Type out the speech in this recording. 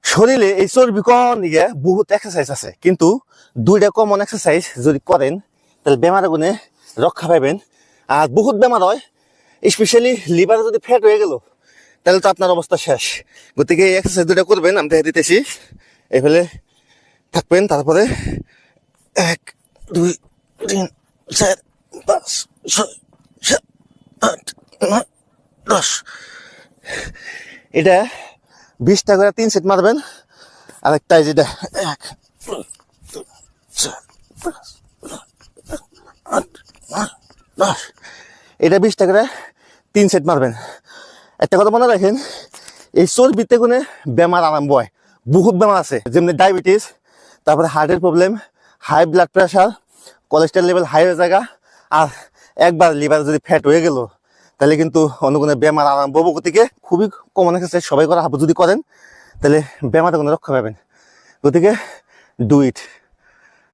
শরীরে এই চর্বি কমানোর নিয়ে বহুত এক্সারসাইজ আছে, কিন্তু দুইটা কমন এক্সারসাইজ যদি করেন তাহলে বেমার গুণে রক্ষা পাবেন। আর বহুত বেমার হয়, স্পেশালি লিভারে যদি ফ্যাট হয়ে গেল তাহলে তো আপনার অবস্থা শেষ। গতিকে এই এক্সারসাইজ দুইটা করবেন, আমি দেখে দিতেছি। এইভাবে থাকবেন, তারপরে 1 2 3 4 5 6 7 8 9 10। এটা 20টা করে 3 সেট মারবেন। আর একটা যেটা 1 2 4 5 8 9 10, এটা 20টা করে 3 সেট মারবেন। একটা কথা মনে রাখেন, এই চর্বিতে কোনো বেমার আরম্ভ হয়, বহুত বেমার আছে, যেমনি ডায়াবেটিস, তারপরে হার্টের problem, high blood pressure, cholesterol level high হয়ে জায়গা। আর একবার লিভার যদি ফ্যাট হয়ে গেল তাহলে কিন্তু অন্য কোনো বেমার আরম্ভ হবো। গতিকে খুবই কমন এক্সারসাইজ, সবাই করা যদি করেন তাহলে বেমারে কোনো রক্ষা পাবেন। গতিকে ডু ইট।